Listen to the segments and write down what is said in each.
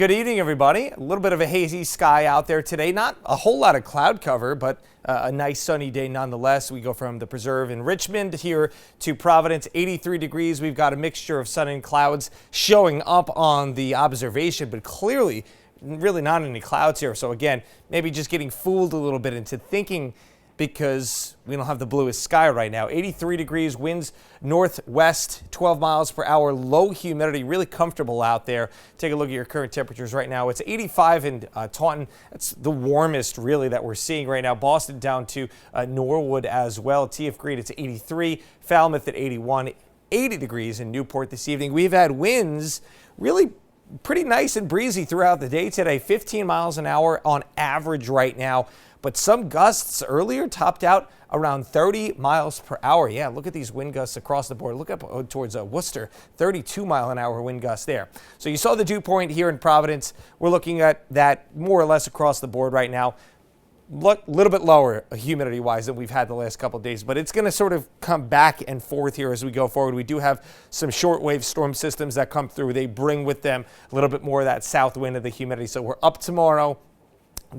Good evening, everybody. A little bit of a hazy sky out there today. Not a whole lot of cloud cover, but a nice sunny day nonetheless. We go from the Preserve in Richmond here to Providence, 83 degrees. We've got a mixture of sun and clouds showing up on the observation, but clearly really not any clouds here. So again, maybe just getting fooled a little bit into thinking because we don't have the bluest sky right now. 83 degrees, winds northwest, 12 miles per hour, low humidity, really comfortable out there. Take a look at your current temperatures right now. It's 85 in Taunton. That's the warmest really that we're seeing right now. Boston down to Norwood as well. TF Green, it's 83. Falmouth at 81. 80 degrees in Newport this evening. We've had winds really pretty nice and breezy throughout the day today. 15 miles an hour on average right now. But some gusts earlier topped out around 30 miles per hour. Yeah, look at these wind gusts across the board. Look up towards Worcester, 32-mile-an-hour wind gusts there. So you saw the dew point here in Providence. We're looking at that more or less across the board right now. Look, a little bit lower humidity-wise than we've had the last couple of days, but it's going to sort of come back and forth here as we go forward. We do have some shortwave storm systems that come through. They bring with them a little bit more of that south wind of the humidity. So we're up tomorrow,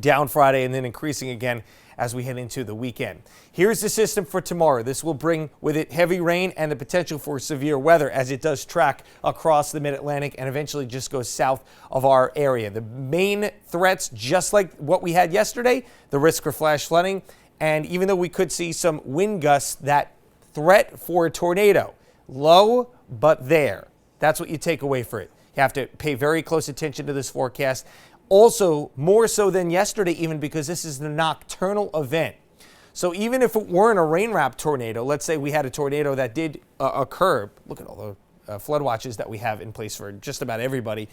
down Friday, and then increasing again as we head into the weekend. Here's the system for tomorrow. This will bring with it heavy rain and the potential for severe weather as it does track across the mid-Atlantic and eventually just goes south of our area. The main threats, just like what we had yesterday, the risk for flash flooding, and even though we could see some wind gusts, that threat for a tornado, low but there. That's what you take away for it. You have to pay very close attention to this forecast. Also, more so than yesterday even, because this is the nocturnal event. So even if it weren't a rain-wrapped tornado, let's say we had a tornado that did occur, look at all the flood watches that we have in place for just about everybody.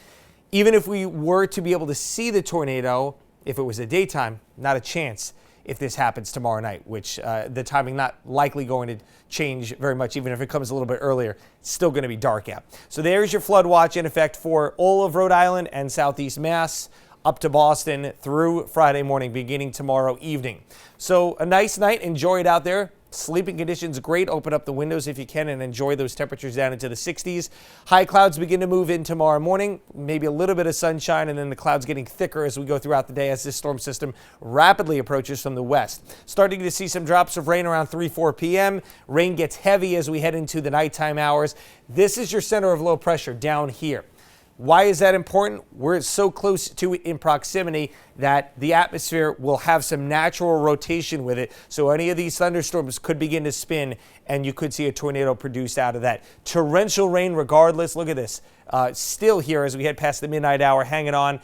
Even if we were to be able to see the tornado, if it was a daytime, not a chance if this happens tomorrow night, which the timing not likely going to change very much. Even if it comes a little bit earlier, it's still going to be dark out. So there's your flood watch in effect for all of Rhode Island and Southeast Mass, up to Boston through Friday morning, beginning tomorrow evening. So a nice night. Enjoy it out there. Sleeping conditions great. Open up the windows if you can and enjoy those temperatures down into the 60s. High clouds begin to move in tomorrow morning. Maybe a little bit of sunshine, and then the clouds getting thicker as we go throughout the day as this storm system rapidly approaches from the west. Starting to see some drops of rain around 3-4 p.m. Rain gets heavy as we head into the nighttime hours. This is your center of low pressure down here. Why is that important? We're so close to it in proximity that the atmosphere will have some natural rotation with it. So any of these thunderstorms could begin to spin and you could see a tornado produced out of that. Torrential rain regardless. Look at this. Still here as we head past the midnight hour, hanging on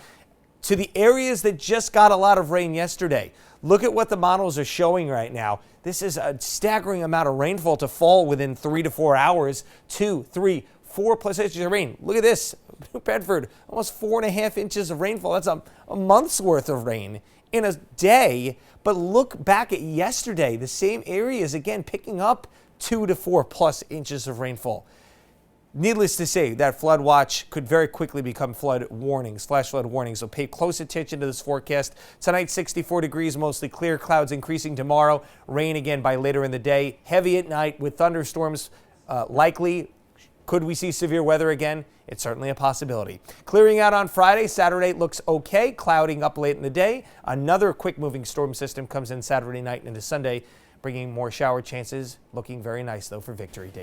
to the areas that just got a lot of rain yesterday. Look at what the models are showing right now. This is a staggering amount of rainfall to fall within 3 to 4 hours. 2, 3, 4 plus inches of rain. Look at this. New Bedford, almost 4.5 inches of rainfall. That's a month's worth of rain in a day. But look back at yesterday. The same areas, again, picking up 2 to 4 plus inches of rainfall. Needless to say, that flood watch could very quickly become flood warnings, flash flood warnings. So pay close attention to this forecast. Tonight, 64 degrees, mostly clear. Clouds increasing tomorrow. Rain again by later in the day. Heavy at night with thunderstorms likely. Could we see severe weather again? It's certainly a possibility. Clearing out on Friday. Saturday looks okay. Clouding up late in the day. Another quick moving storm system comes in Saturday night into Sunday, bringing more shower chances. Looking very nice, though, for Victory Day.